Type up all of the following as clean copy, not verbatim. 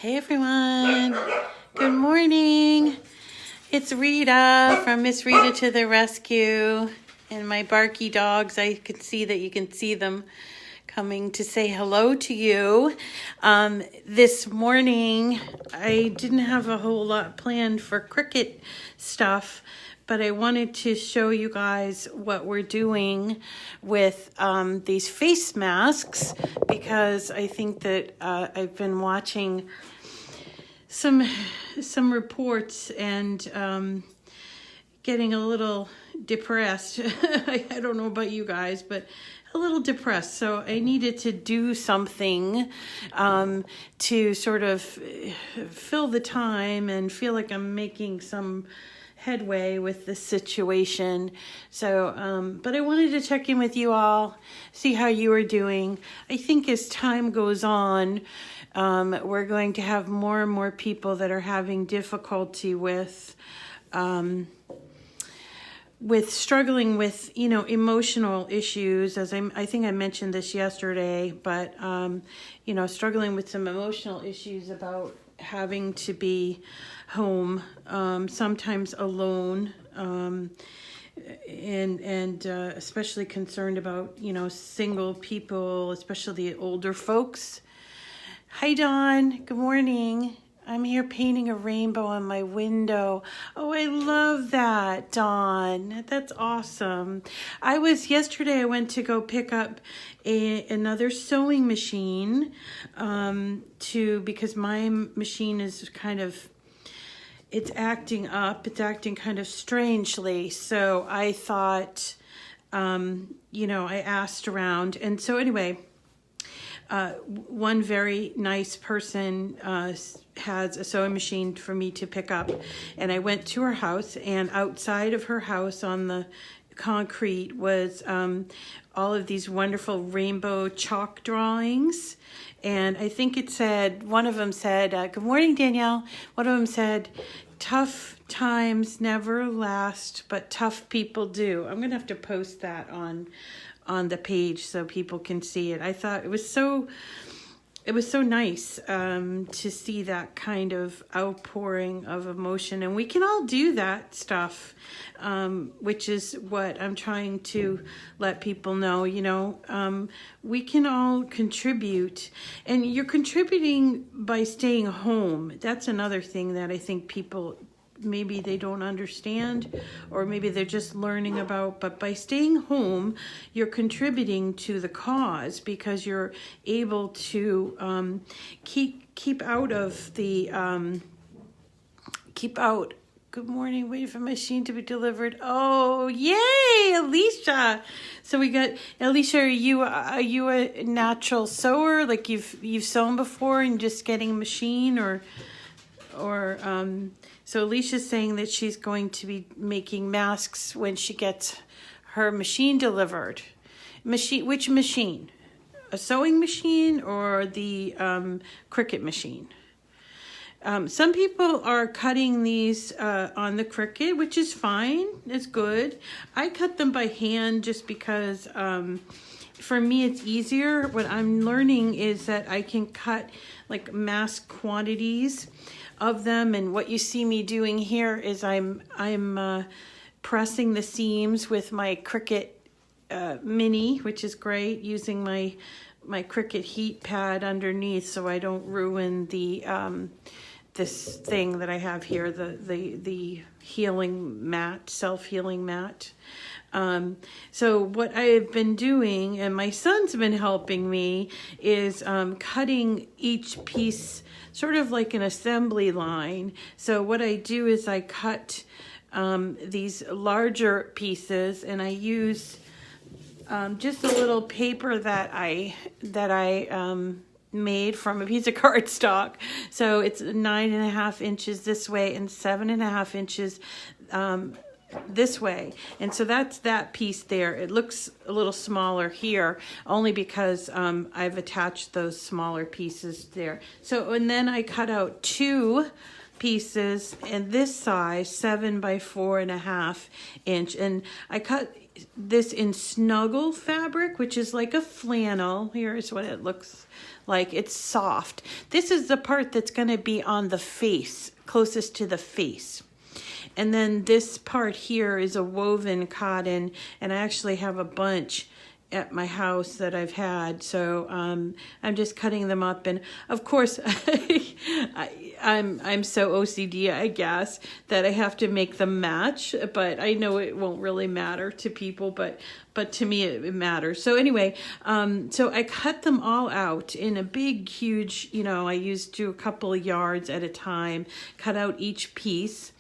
Hey everyone, good morning. It's Rita from Miss Rita to the Rescue, and my barky dogs. I can see that you can see them coming to say hello to you. This morning I didn't have a whole lot planned for cricket stuff, but I wanted to show you guys what we're doing with these face masks, because I think that I've been watching some reports and getting a little depressed. I don't know about you guys, but a little depressed. So I needed to do something to sort of fill the time and feel like I'm making some headway with this situation. So, but I wanted to check in with you all, see how you are doing. I think as time goes on, we're going to have more and more people that are having difficulty with struggling with, emotional issues, as I think I mentioned this yesterday, but, struggling with some emotional issues about having to be home, sometimes alone, and especially concerned about, single people, especially the older folks. Hi, Dawn. Good morning. I'm here painting a rainbow on my window. Oh, I love that, Dawn. That's awesome. Yesterday I went to go pick up another sewing machine because my machine is it's acting up. It's acting kind of strangely. So I thought, I asked around. And so anyway, one very nice person has a sewing machine for me to pick up, and I went to her house, and outside of her house on the concrete was all of these wonderful rainbow chalk drawings. And I think one of them said, good morning, Danielle. One of them said, tough times never last, but tough people do. I'm going to have to post that on the page so people can see it. I thought it was so nice to see that kind of outpouring of emotion, and we can all do that stuff, which is what I'm trying to let people know. We can all contribute, and you're contributing by staying home. That's another thing that I think people maybe they don't understand, or maybe they're just learning about, but by staying home, you're contributing to the cause, because you're able to keep out. Good morning, waiting for my machine to be delivered. Oh, yay, Alicia. So we got, Alicia, are you a natural sewer? Like you've sewn before and just getting a machine, or so Alicia's saying that she's going to be making masks when she gets her machine delivered. Which machine? A sewing machine or the Cricut machine? Some people are cutting these on the Cricut, which is fine. It's good. I cut them by hand just because for me it's easier. What I'm learning is that I can cut like mass quantities of them, and what you see me doing here is I'm pressing the seams with my Cricut Mini, which is great, using my Cricut heat pad underneath so I don't ruin the this thing that I have here, the healing mat, self-healing mat. So what I've been doing, and my son's been helping me, is cutting each piece sort of like an assembly line. So what I do is I cut these larger pieces, and I use just a little paper that I made from a piece of cardstock. So it's 9.5 inches this way and 7.5 inches this way. And so that's that piece there. It looks a little smaller here only because I've attached those smaller pieces there. So, and then I cut out 2 pieces in this size, 7 by 4.5 inch. And I cut this in snuggle fabric, which is like a flannel. Here's what it looks like it's soft. This is the part that's going to be on the face, closest to the face. And then this part here is a woven cotton, and I actually have a bunch at my house that I've had, so I'm just cutting them up. And of course I'm so OCD, I guess, that I have to make them match, but I know it won't really matter to people, but to me it matters. So anyway, so I cut them all out in a big huge, I used to a couple of yards at a time, cut out each piece.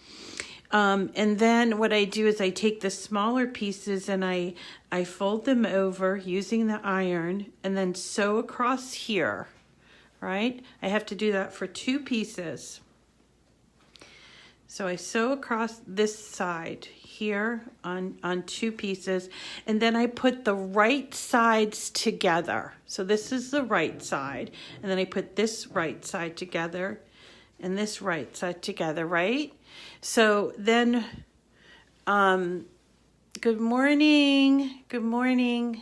And then what I do is I take the smaller pieces and I fold them over using the iron and then sew across here, right? I have to do that for 2 pieces. So I sew across this side here on 2 pieces, and then I put the right sides together. So this is the right side, and then I put this right side together and this right side together, right? So then, good morning. Good morning.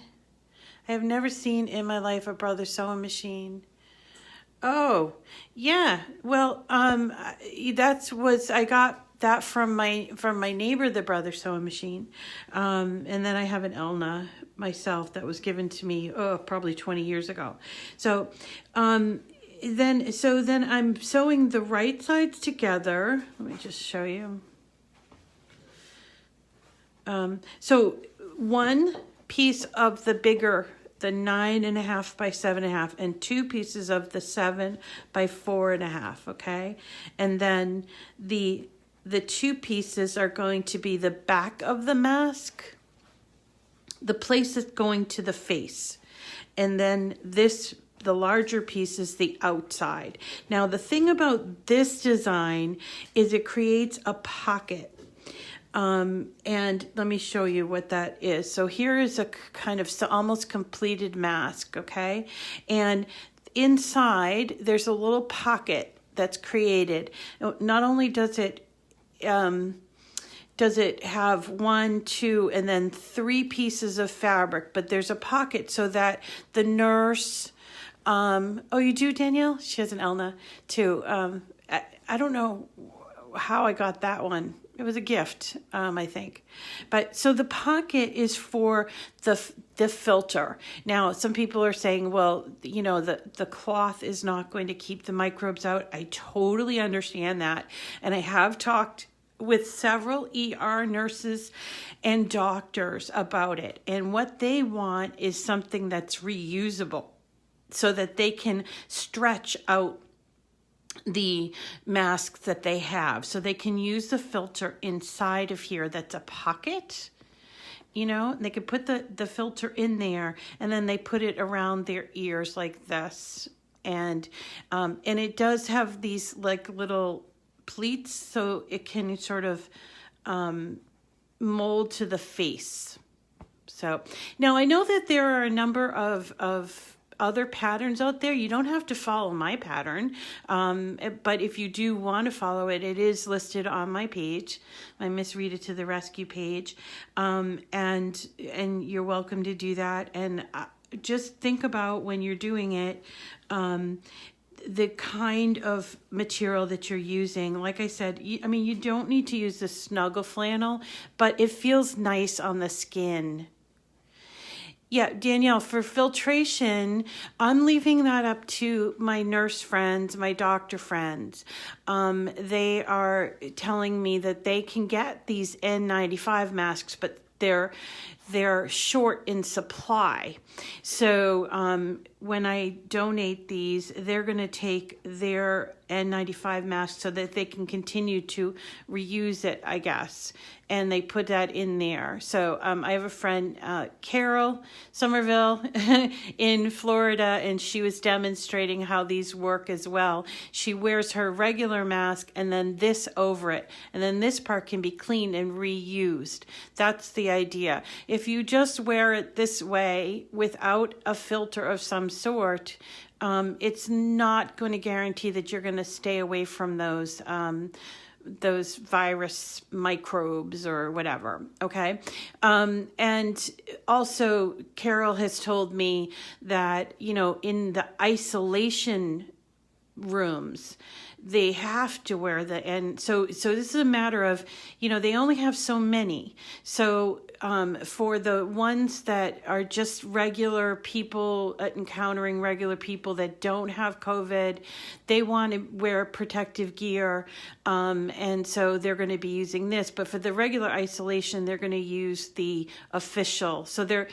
I have never seen in my life a brother sewing machine. Oh, yeah. Well, I got that from my neighbor, the brother sewing machine. And then I have an Elna myself that was given to me, probably 20 years ago. So, then I'm sewing the right sides together. Let me just show you. So 1 piece of the bigger, the 9.5 by 7.5, and 2 pieces of the 7 by 4.5. Okay, and then the 2 pieces are going to be the back of the mask, the place that's going to the face, and then the larger piece is the outside. Now, the thing about this design is it creates a pocket. And let me show you what that is. So here is a kind of almost completed mask, okay? And inside, there's a little pocket that's created. Not only does it have 1, 2, and then 3 pieces of fabric, but there's a pocket so that the nurse... oh, you do, Danielle? She has an Elna too. I don't know how I got that one. It was a gift, I think. But so the pocket is for the filter. Now, some people are saying, well, the cloth is not going to keep the microbes out. I totally understand that. And I have talked with several ER nurses and doctors about it. And what they want is something that's reusable, so that they can stretch out the masks that they have. So they can use the filter inside of here. That's a pocket, they could put the filter in there, and then they put it around their ears like this. And it does have these like little pleats, so it can sort of mold to the face. So now I know that there are a number of other patterns out there. You don't have to follow my pattern, but if you do want to follow it, it is listed on my page, my Miss Rita to the Rescue page, and you're welcome to do that. And just think about when you're doing it, the kind of material that you're using. Like I said, you don't need to use the snuggle flannel, but it feels nice on the skin. Yeah, Danielle, for filtration, I'm leaving that up to my nurse friends, my doctor friends. They are telling me that they can get these N95 masks, but they're short in supply. So when I donate these, they're going to take their N95 mask so that they can continue to reuse it, I guess. And they put that in there. So I have a friend, Carol Somerville in Florida, and she was demonstrating how these work as well. She wears her regular mask and then this over it. And then this part can be cleaned and reused. That's the idea. If you just wear it this way without a filter of some sort, it's not going to guarantee that you're going to stay away from those those virus microbes or whatever. Okay. And also Carol has told me that, in the isolation rooms, they have to wear and so this is a matter of, they only have so many. So for the ones that are just regular people, encountering regular people that don't have COVID, they want to wear protective gear, and so they're going to be using this. But for the regular isolation, they're going to use the official. So they're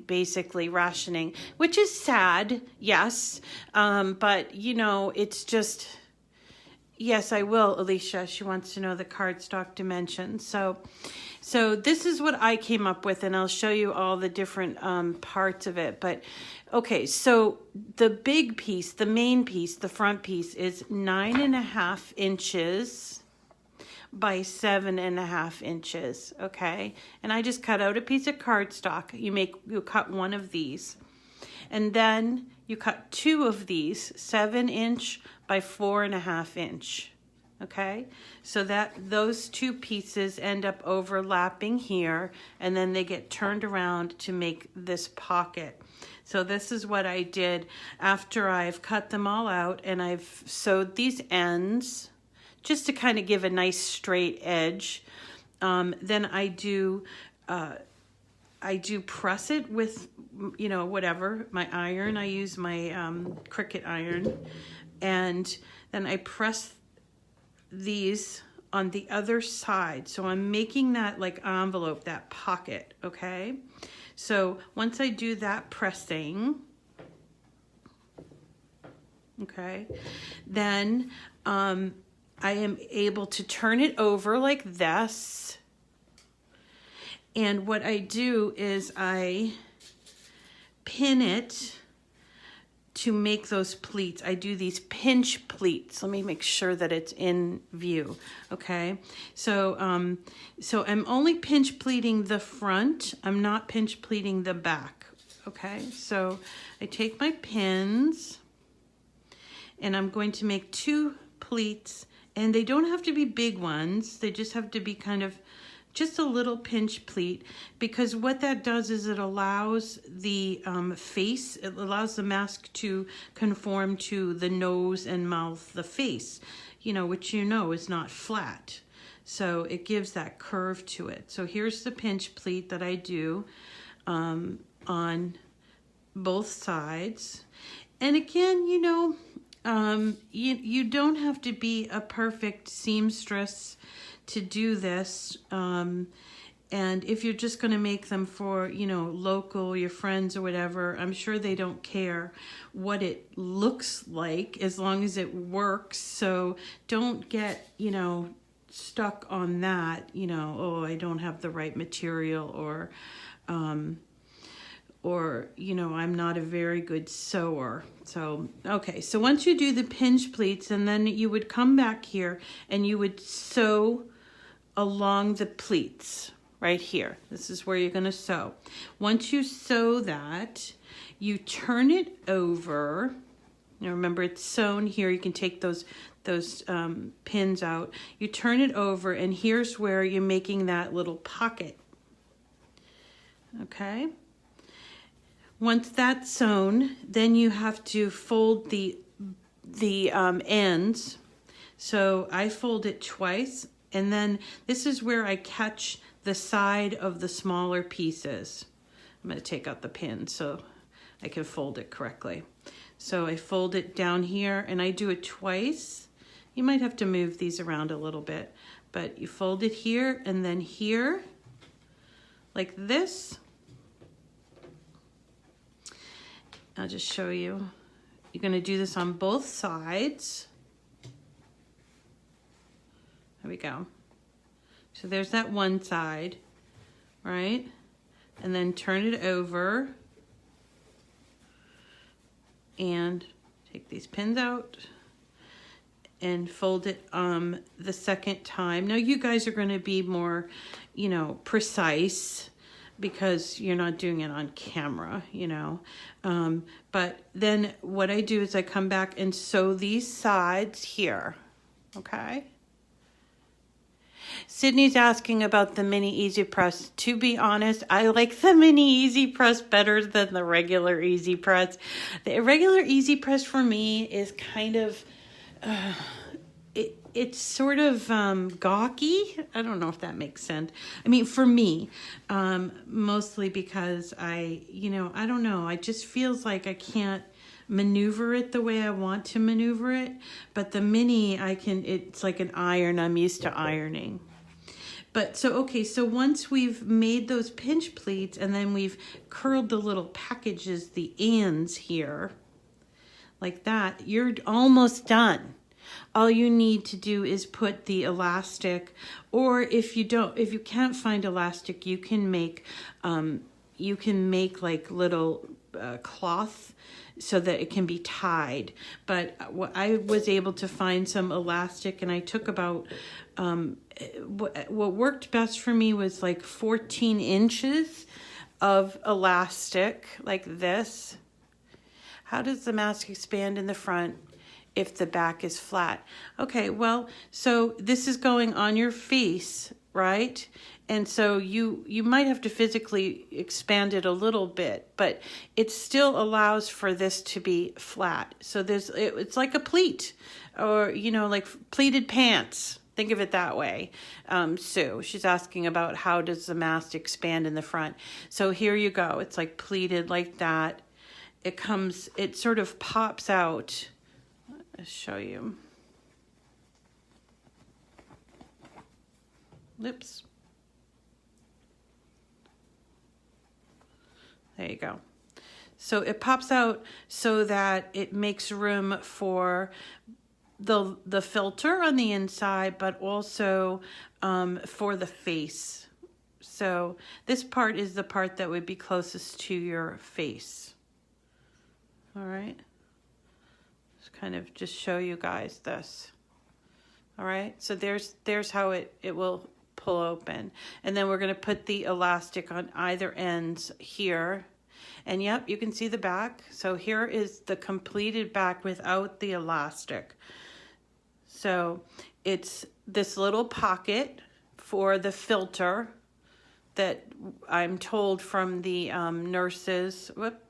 basically rationing, which is sad, yes, but it's just. Yes, I will, Alicia. She wants to know the cardstock dimensions. So this is what I came up with, and I'll show you all the different parts of it. But, okay, so the big piece, the main piece, the front piece is 9.5 inches by 7.5 inches, okay? And I just cut out a piece of cardstock. You cut one of these. And then you cut two of these, 7-inch by 4.5 inch. Okay, so that those two pieces end up overlapping here, and then they get turned around to make this pocket. So this is what I did after I've cut them all out, and I've sewed these ends just to kind of give a nice straight edge. Then I do press it with, whatever, my iron. I use my Cricut iron, and then I press these on the other side. So I'm making that like envelope, that pocket, okay? So once I do that pressing, okay, then I am able to turn it over like this. And what I do is I pin it to make those pleats. I do these pinch pleats. Let me make sure that it's in view, okay? So I'm only pinch pleating the front. I'm not pinch pleating the back, okay? So I take my pins, and I'm going to make 2 pleats, and they don't have to be big ones. They just have to be kind of just a little pinch pleat, because what that does is it allows the face, it allows the mask to conform to the nose and mouth, the face, which is not flat. So it gives that curve to it. So here's the pinch pleat that I do on both sides. And again, you don't have to be a perfect seamstress to do this, and if you're just going to make them for local, your friends or whatever, I'm sure they don't care what it looks like as long as it works. So don't get stuck on that, oh, I don't have the right material, or I'm not a very good sewer. So okay, so once you do the pinch pleats, and then you would come back here and you would sew along the pleats right here. This is where you're going to sew. Once you sew that, you turn it over. Now remember, it's sewn here. You can take those pins out. You turn it over, and here's where you're making that little pocket. Okay. Once that's sewn, then you have to fold the ends. So I fold it twice. And then this is where I catch the side of the smaller pieces. I'm going to take out the pin so I can fold it correctly. So I fold it down here, and I do it twice. You might have to move these around a little bit, but you fold it here and then here, like this. I'll just show you. You're going to do this on both sides. There we go. So there's that one side, right? And then turn it over and take these pins out and fold it the second time. Now you guys are going to be more, precise, because you're not doing it on camera, but then what I do is I come back and sew these sides here, okay? Sydney's asking about the mini Easy Press. To be honest, I like the mini Easy Press better than the regular Easy Press. The regular Easy Press for me is kind of, it's sort of gawky. I don't know if that makes sense. I mean, for me, mostly because I don't know. It just feels like I can't maneuver it the way I want to maneuver it. But the mini, it's like an iron. I'm used to ironing. But so once we've made those pinch pleats and then we've curled the little packages, the ends here, like that, you're almost done. All you need to do is put the elastic, or if you can't find elastic, you can make like little cloth so that it can be tied. But I was able to find some elastic, and I took about what worked best for me was like 14 inches of elastic like this. How does the mask expand in the front if the back is flat? Okay, well, so this is going on your face, right? And so you might have to physically expand it a little bit, but it still allows for this to be flat. So it's like a pleat, or like pleated pants. Think of it that way. Sue, she's asking about how does the mask expand in the front. So here you go. It's like pleated like that. It sort of pops out. I'll show you. Oops. There you go. So it pops out so that it makes room for the filter on the inside, but also for the face. So this part is the part that would be closest to your face. All right. Just kind of just show you guys this. All right. So there's how it will pull open. And then we're going to put the elastic on either ends here. And yep, you can see the back. So here is the completed back without the elastic. So it's this little pocket for the filter that I'm told from the nurses. Whoop,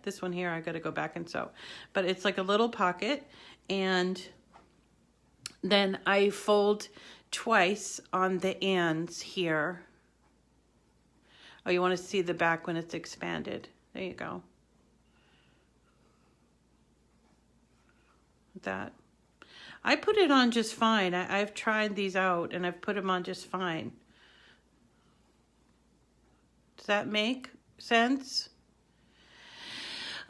this one here, I got to go back and sew. But it's like a little pocket, and then I fold twice on the ends here. Oh, you want to see the back when it's expanded. There you go. That. I put it on just fine. I've tried these out and I've put them on just fine. Does that make sense?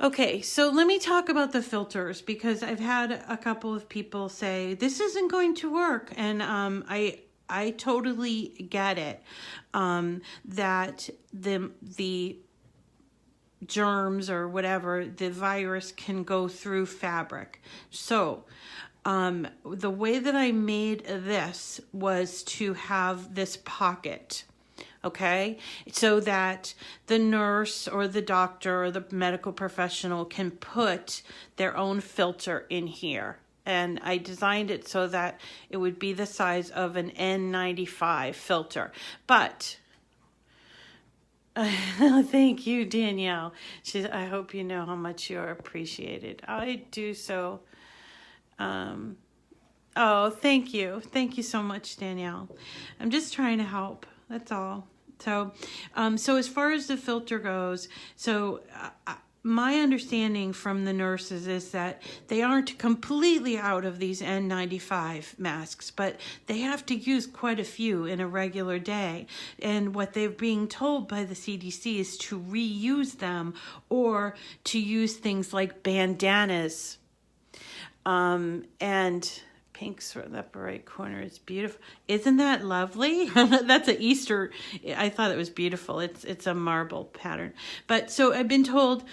Okay, so let me talk about the filters, because I've had a couple of people say this isn't going to work, and I totally get it. That the germs or whatever, the virus can go through fabric. So the way that I made this was to have this pocket, okay? So that the nurse or the doctor or the medical professional can put their own filter in here. And I designed it so that it would be the size of an N95 filter. But thank you, Danielle. I hope you know how much you're appreciated. I do so. Oh, thank you. Thank you so much, Danielle. I'm just trying to help. That's all. So as far as the filter goes, my understanding from the nurses is that they aren't completely out of these N95 masks, but they have to use quite a few in a regular day. And what they're being told by the CDC is to reuse them, or to use things like bandanas. And pink sort of upper right corner is beautiful. Isn't that lovely? That's an Easter. I thought it was beautiful. It's a marble pattern. But so I've been told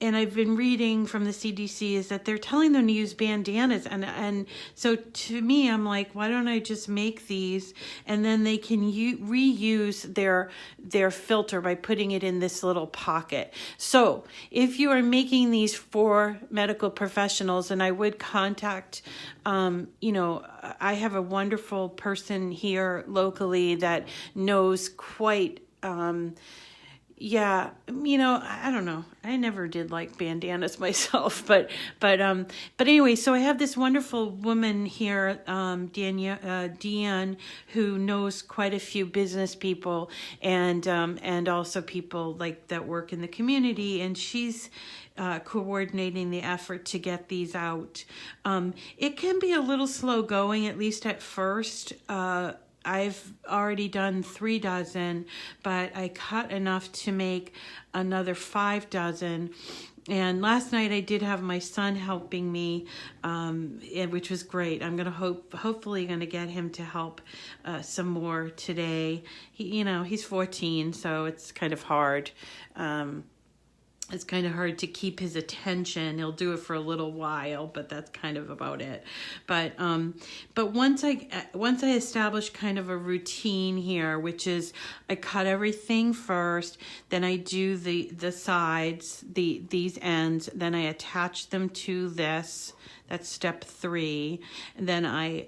and I've been reading from the CDC is that they're telling them to use bandanas. And so to me, I'm like, why don't I just make these and then they can reuse their filter by putting it in this little pocket. So if you are making these for medical professionals, and I would contact, I have a wonderful person here locally that knows quite, yeah, I don't know. I never did like bandanas myself, but anyway, so I have this wonderful woman here, Deanne, who knows quite a few business people and also people like that work in the community, and she's coordinating the effort to get these out. It can be a little slow going, at least at first. I've already done 3 dozen, but I cut enough to make another 5 dozen. And last night I did have my son helping me, which was great. I'm gonna hopefully gonna get him to help some more today. He's 14, so it's kind of hard. It's kind of hard to keep his attention. He'll do it for a little while, but that's kind of about it. But once I establish kind of a routine here, which is I cut everything first, then I do the sides, these ends, then I attach them to this. That's step 3, and then I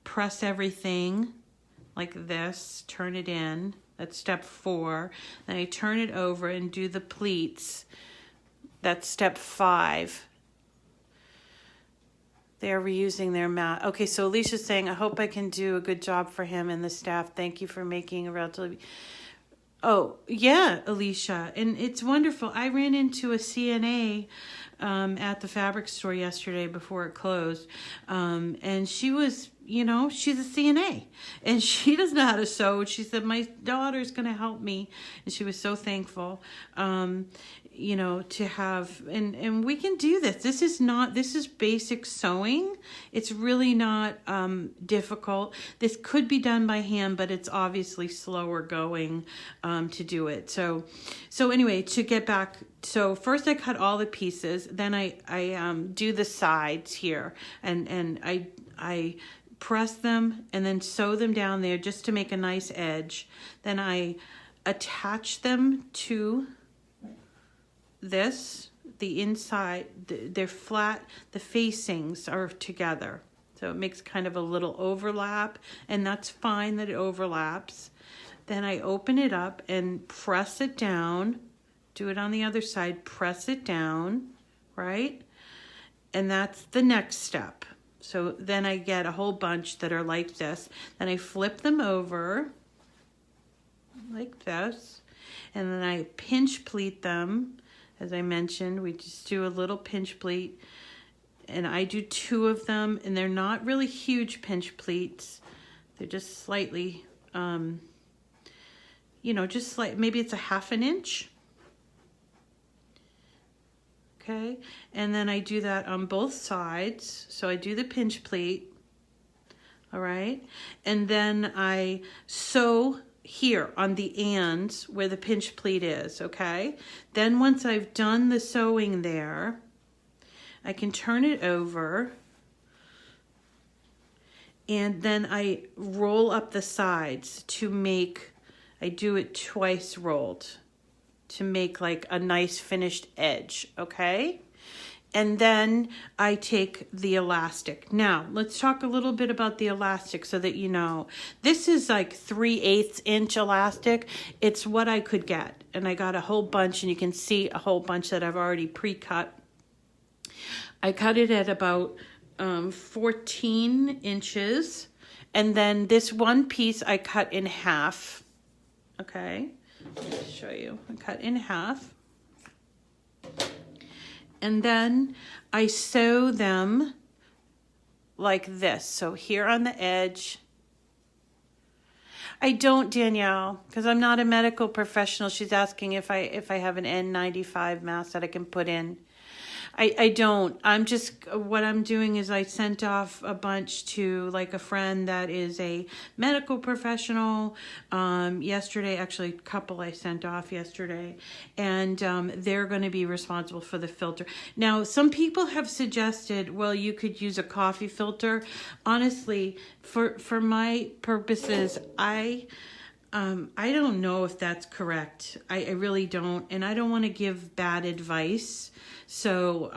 press everything like this, turn it in. That's step 4. Then I turn it over and do the pleats. That's step 5. They're reusing their mat. Okay, so Alicia's saying, I hope I can do a good job for him and the staff. Thank you for making a relatively... Oh, yeah, Alicia. And it's wonderful. I ran into a CNA at the fabric store yesterday before it closed. And she was... she's a CNA and she doesn't know how to sew. She said, my daughter's going to help me. And she was so thankful, to have, and we can do this. This is basic sewing. It's really not difficult. This could be done by hand, but it's obviously slower going to do it. So anyway, to get back, so first I cut all the pieces, then I do the sides here, and I press them and then sew them down there just to make a nice edge. Then I attach them to this, the inside, they're flat, the facings are together. So it makes kind of a little overlap, and that's fine that it overlaps. Then I open it up and press it down, do it on the other side, press it down, right? And that's the next step. So then I get a whole bunch that are like this. Then I flip them over like this. And then I pinch pleat them. As I mentioned, we just do a little pinch pleat. And I do 2 of them. And they're not really huge pinch pleats. They're just slightly, just like maybe it's a 1/2 inch. Okay, and then I do that on both sides. So I do the pinch pleat, all right? And then I sew here on the ends where the pinch pleat is, okay? Then once I've done the sewing there, I can turn it over, and then I roll up the sides to make, I do it twice rolled, to make like a nice finished edge, okay? And then I take the elastic. Now, let's talk a little bit about the elastic so that you know. This is like 3/8 inch elastic. It's what I could get. And I got a whole bunch, and you can see a whole bunch that I've already pre-cut. I cut it at about 14 inches. And then this one piece I cut in half, okay? Let me show you. I cut in half. And then I sew them like this. So here on the edge. I don't, Danielle, because I'm not a medical professional. She's asking if I have an N95 mask that I can put in. I don't. What I'm doing is I sent off a bunch to like a friend that is a medical professional yesterday, actually a couple I sent off yesterday, and they're going to be responsible for the filter. Now, some people have suggested, well, you could use a coffee filter. Honestly, for my purposes, I don't know if that's correct. I really don't, and I don't want to give bad advice. So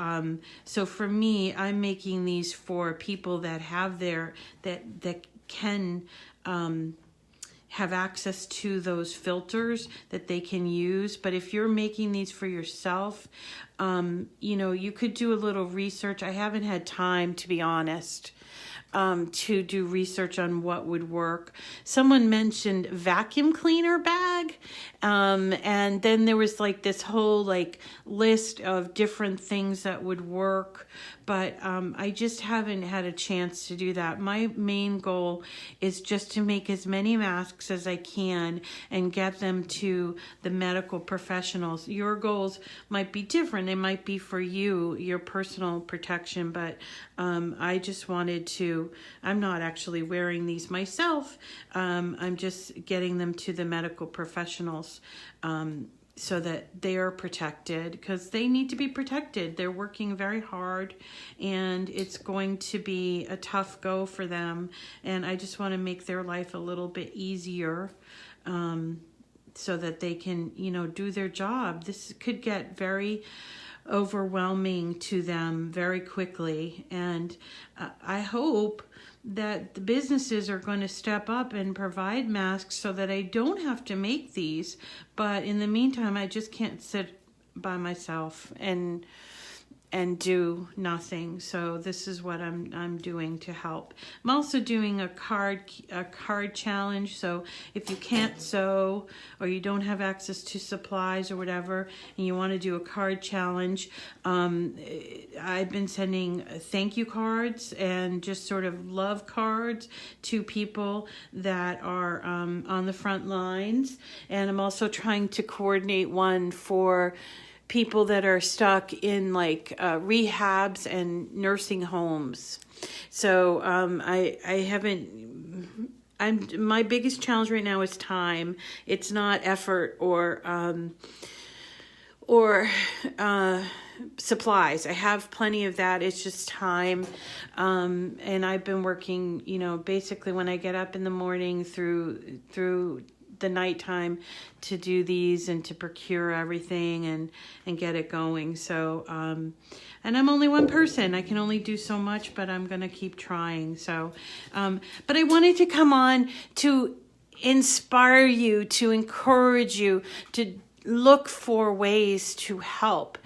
for me, I'm making these for people that have that can have access to those filters that they can use. But if you're making these for yourself, you could do a little research. I haven't had time, to be honest, to do research on what would work. Someone mentioned vacuum cleaner bag, and then there was like this whole like list of different things that would work, but I just haven't had a chance to do that. My main goal is just to make as many masks as I can and get them to the medical professionals. Your goals might be different. They might be for you, your personal protection, but I just wanted to, I'm not actually wearing these myself. I'm just getting them to the medical professionals so that they are protected, because they need to be protected. They're working very hard and it's going to be a tough go for them. And I just want to make their life a little bit easier so that they can, do their job. This could get very overwhelming to them very quickly. And I hope that the businesses are going to step up and provide masks so that I don't have to make these. But in the meantime, I just can't sit by myself and do nothing. So this is what I'm doing to help. I'm also doing a card challenge. So if you can't sew or you don't have access to supplies or whatever, and you want to do a card challenge, I've been sending thank you cards and just sort of love cards to people that are on the front lines. And I'm also trying to coordinate one for people that are stuck in like rehabs and nursing homes. So my biggest challenge right now is time. It's not effort or supplies. I have plenty of that. It's just time. And I've been working, basically when I get up in the morning through the nighttime to do these and to procure everything and get it going. So, and I'm only one person. I can only do so much, but I'm going to keep trying. So, but I wanted to come on to inspire you, to encourage you, to look for ways to help.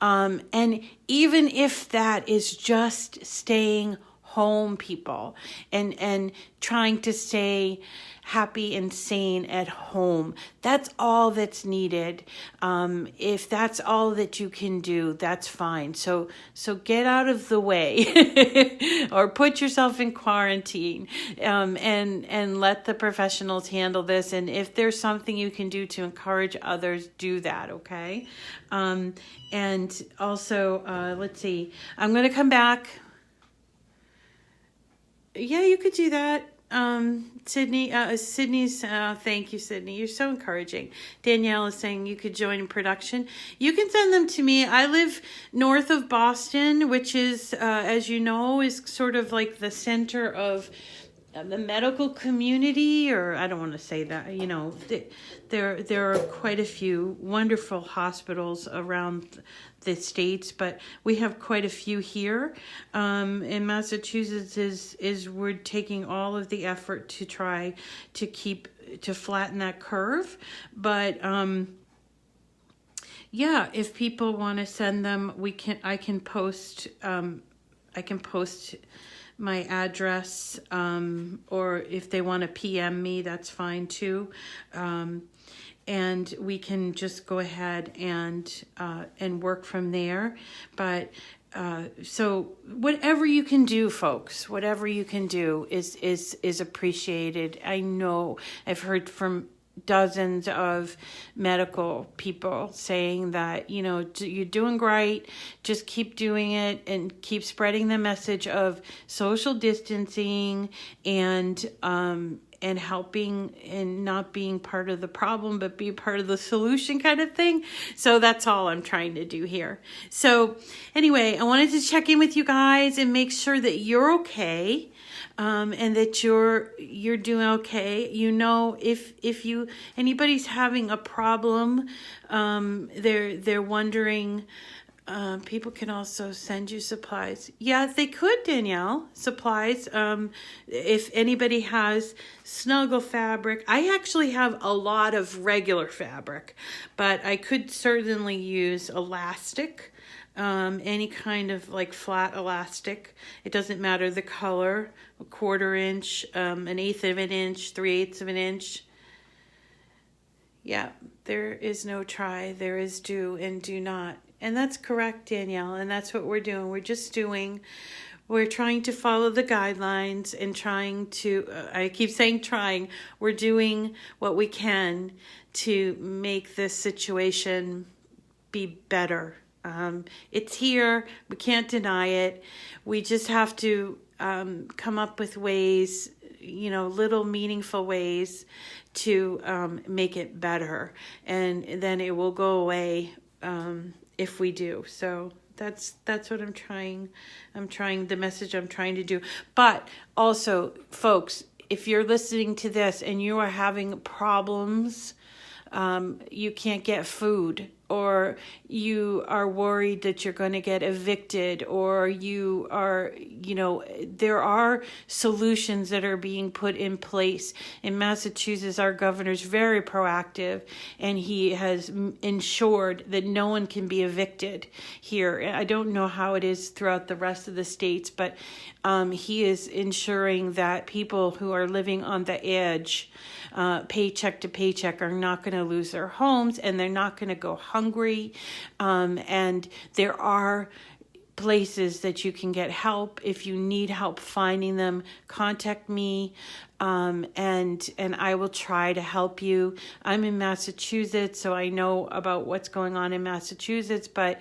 And even if that is just staying home, people, and trying to stay happy and sane at home. That's all that's needed. If that's all that you can do, that's fine. So get out of the way or put yourself in quarantine, and let the professionals handle this. And if there's something you can do to encourage others, do that. Okay. And also, let's see, I'm going to come back. Yeah, you could do that. Sydney's, thank you, Sydney. You're so encouraging. Danielle is saying you could join in production. You can send them to me. I live north of Boston, which is, as you know, is sort of like the center of the medical community, or I don't want to say that, there are quite a few wonderful hospitals around the States, but we have quite a few here. In Massachusetts is we're taking all of the effort to try to flatten that curve. But yeah, if people want to send them, I can post my address, or if they want to PM me, that's fine too. And we can just go ahead and work from there. But so whatever you can do, folks, whatever you can do is appreciated. I know I've heard from dozens of medical people saying that, you're doing great, just keep doing it and keep spreading the message of social distancing and helping and not being part of the problem, but be part of the solution kind of thing. So that's all I'm trying to do here. So anyway, I wanted to check in with you guys and make sure that you're okay. And that you're doing okay. If anybody's having a problem, they're wondering. People can also send you supplies. Yeah, they could, Danielle. Supplies. If anybody has snuggle fabric, I actually have a lot of regular fabric, but I could certainly use elastic. Any kind of like flat elastic. It doesn't matter the color, a 1/4 inch, 1/8 of an inch, 3/8 of an inch. Yeah, there is no try, there is do and do not. And that's correct, Danielle, and that's what we're doing. We're trying to follow the guidelines and trying to, I keep saying trying, we're doing what we can to make this situation be better. It's here. We can't deny it. We just have to come up with ways, little meaningful ways to make it better. And then it will go away if we do. So that's what I'm trying. The message I'm trying to do. But also, folks, if you're listening to this and you are having problems, you can't get food, or you are worried that you're going to get evicted, or you are, there are solutions that are being put in place. In Massachusetts, our governor's very proactive, and he has ensured that no one can be evicted here. I don't know how it is throughout the rest of the states, but he is ensuring that people who are living on the edge, paycheck to paycheck, are not going to lose their homes, and they're not going to go hungry. And there are places that you can get help. If you need help finding them, contact me, and I will try to help you. I'm in Massachusetts, so I know about what's going on in Massachusetts, but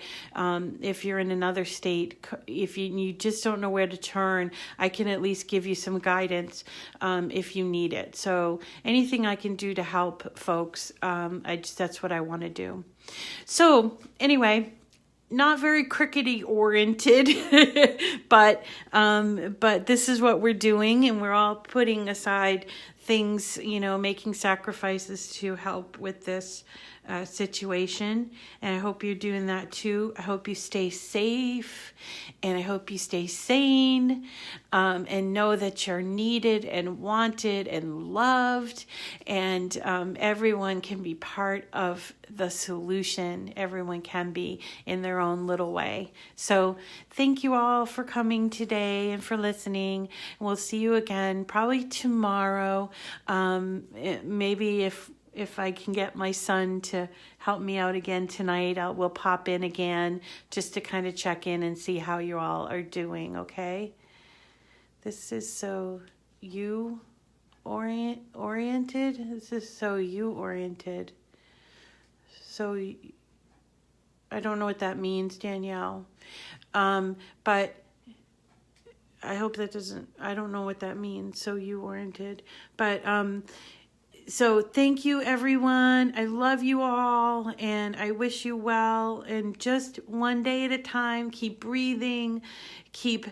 if you're in another state, if you just don't know where to turn, I can at least give you some guidance if you need it. So anything I can do to help folks, that's what I want to do. So anyway, not very crickety oriented, but this is what we're doing, and we're all putting aside things, making sacrifices to help with this situation. And I hope you're doing that too. I hope you stay safe, and I hope you stay sane, and know that you're needed and wanted and loved, and everyone can be part of the solution. Everyone can be in their own little way. So thank you all for coming today and for listening. We'll see you again probably tomorrow. Maybe if I can get my son to help me out again tonight, we'll pop in again just to kind of check in and see how you all are doing, okay? This is so you oriented. This is so you oriented. So I don't know what that means, Danielle. But I hope that doesn't, I don't know what that means, so you oriented. But so thank you, everyone. I love you all, and I wish you well. And just one day at a time, keep breathing, keep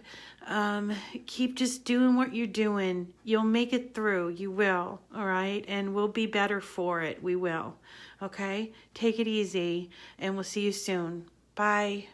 just doing what you're doing. You'll make it through. You will, all right? And we'll be better for it. We will, okay? Take it easy, and we'll see you soon. Bye.